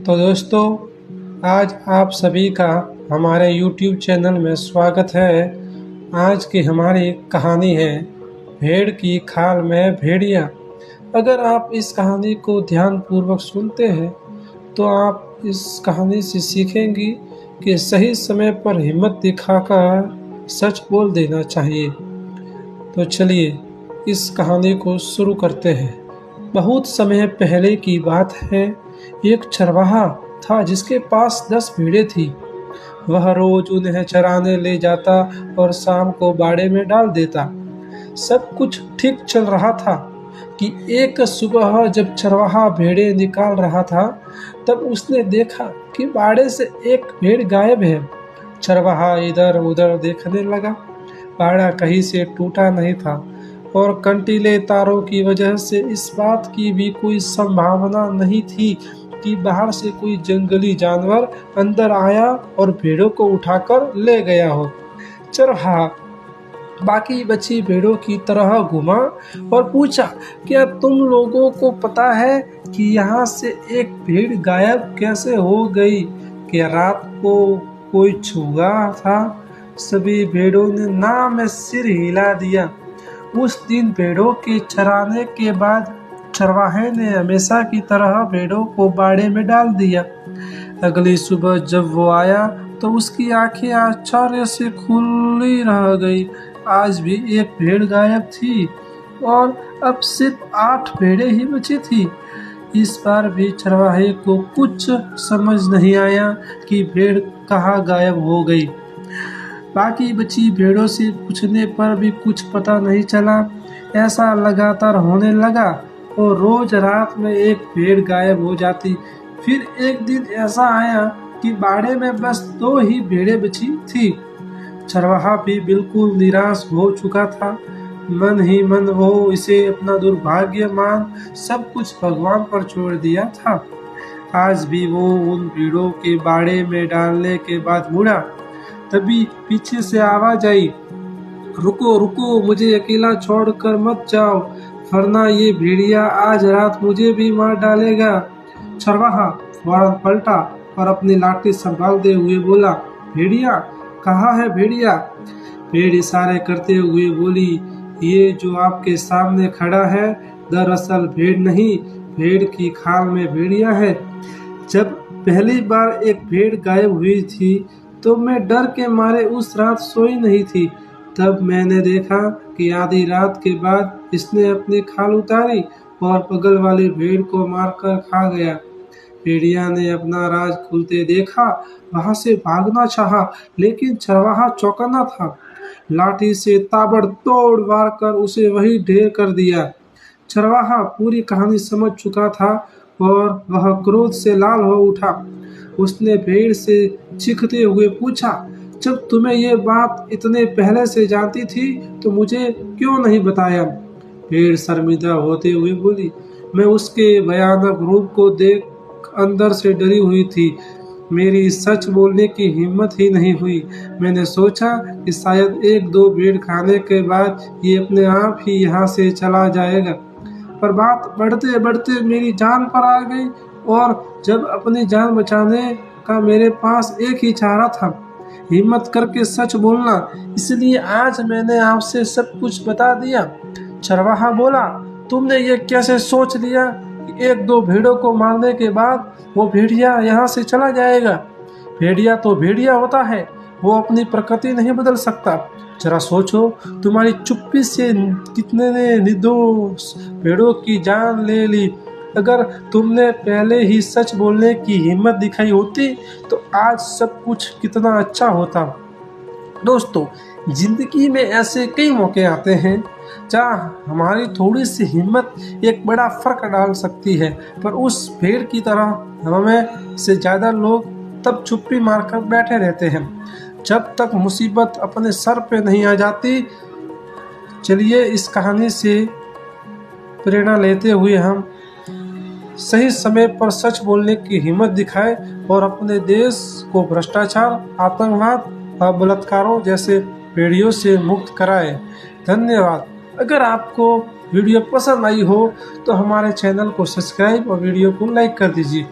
तो दोस्तों, आज आप सभी का हमारे YouTube चैनल में स्वागत है। आज की हमारी कहानी है भेड़ की खाल में भेड़िया। अगर आप इस कहानी को ध्यानपूर्वक सुनते हैं तो आप इस कहानी से सीखेंगी कि सही समय पर हिम्मत दिखाकर सच बोल देना चाहिए। तो चलिए इस कहानी को शुरू करते हैं। बहुत समय पहले की बात है। एक चरवाहा था जिसके पास 10 भेड़ें थी। वह रोज उन्हें चराने ले जाता और शाम को बाड़े में डाल देता। सब कुछ ठीक चल रहा था कि एक सुबह जब चरवाहा भेड़ें निकाल रहा था तब उसने देखा कि बाड़े से एक भेड़ गायब है। चरवाहा इधर उधर देखने लगा। बाड़ा कहीं से टूटा नहीं था और कंटीले तारों की वजह से इस बात की भी कोई संभावना नहीं थी कि बाहर से कोई जंगली जानवर अंदर आया और भेड़ों को उठाकर ले गया हो। चरवाहा बाकी बची भेड़ों की तरह घुमा और पूछा, क्या तुम लोगों को पता है कि यहाँ से एक भेड़ गायब कैसे हो गई? क्या रात को कोई छुआ था? सभी भेड़ों ने ना में सिर हिला दिया। उस दिन भेड़ों के चराने के बाद चरवाहे ने हमेशा की तरह भेड़ों को बाड़े में डाल दिया। अगली सुबह जब वो आया तो उसकी आंखें आश्चर्य से खुली रह गई। आज भी एक भेड़ गायब थी और अब सिर्फ 8 भेड़ें ही बची थी। इस बार भी चरवाहे को कुछ समझ नहीं आया कि भेड़ कहाँ गायब हो गई। बाकी बची भेड़ों से पूछने पर भी कुछ पता नहीं चला। ऐसा लगातार होने लगा और रोज रात में एक भेड़ गायब हो जाती। फिर एक दिन ऐसा आया कि बाड़े में बस 2 ही भेड़ें बची थी। चरवाहा भी बिल्कुल निराश हो चुका था। मन ही मन वो इसे अपना दुर्भाग्य मान सब कुछ भगवान पर छोड़ दिया था। आज भी वो उन भेड़ों के बाड़े में डालने के बाद मुड़ा। तभी पीछे से आवाज आई, रुको रुको, मुझे अकेला छोड़कर मत जाओ, वरना ये भेड़िया आज रात मुझे भी मार डालेगा। चरवाहा फौरन पलटा और अपनी लाठी संभालते हुए बोला, भेड़िया कहाँ है भेड़िया? भेड़ इशारे करते हुए बोली, ये जो आपके सामने खड़ा है दरअसल भेड़ नहीं, भेड़ की खाल में भेड़िया है। जब पहली बार एक भेड़ गायब हुई थी तो मैं डर के मारे उस रात सोई नहीं थी। तब मैंने देखा कि आधी रात के बाद इसने अपनी खाल उतारी और बगल वाली भेड़ को मारकर खा गया। भेड़िया ने अपना राज खुलते देखा, वहां से भागना चाहा, लेकिन चरवाहा चौकन्ना था। लाठी से ताबड़तोड़ वार कर उसे वही ढेर कर दिया। चरवाहा पूरी कहानी समझ चुका था और वह क्रोध से लाल हो उठा। उसने भेड़ से चीखते हुए पूछा, जब तुम्हें ये बात इतने पहले से जानती थी तो मुझे क्यों नहीं बताया? भेड़ शर्मिंदा होते हुए बोली, मैं उसके भयानक रूप को देख अंदर से डरी हुई थी। मेरी सच बोलने की हिम्मत ही नहीं हुई। मैंने सोचा कि शायद 1-2 भेड़ खाने के बाद ये अपने आप ही यहाँ से चला जाएगा, पर बात बढ़ते बढ़ते मेरी जान पर आ गई और जब अपनी जान बचाने का मेरे पास एक ही चारा था, हिम्मत करके सच बोलना, इसलिए आज मैंने आपसे सब कुछ बता दिया। चरवाहा बोला, तुमने ये कैसे सोच लिया कि 1-2 भेड़ों को मारने के बाद वो भेड़िया यहाँ से चला जाएगा? भेड़िया तो भेड़िया होता है, वो अपनी प्रकृति नहीं बदल सकता। जरा सोचो, तुम्हारी चुप्पी से कितने ने निर्दोष भेड़ों की जान ले ली। अगर तुमने पहले ही सच बोलने की हिम्मत दिखाई होती तो आज सब कुछ कितना अच्छा होता। दोस्तों, जिंदगी में ऐसे कई मौके आते हैं जहाँ हमारी थोड़ी सी हिम्मत एक बड़ा फर्क डाल सकती है, पर उस भेड़ की तरह हमें से ज़्यादा लोग तब चुप्पी मारकर बैठे रहते हैं जब तक मुसीबत अपने सर पे नहीं आ जाती। चलिए इस कहानी से प्रेरणा लेते हुए हम सही समय पर सच बोलने की हिम्मत दिखाए और अपने देश को भ्रष्टाचार, आतंकवाद और बलात्कारों जैसे भेड़ियों से मुक्त कराए। धन्यवाद। अगर आपको वीडियो पसंद आई हो तो हमारे चैनल को सब्सक्राइब और वीडियो को लाइक कर दीजिए।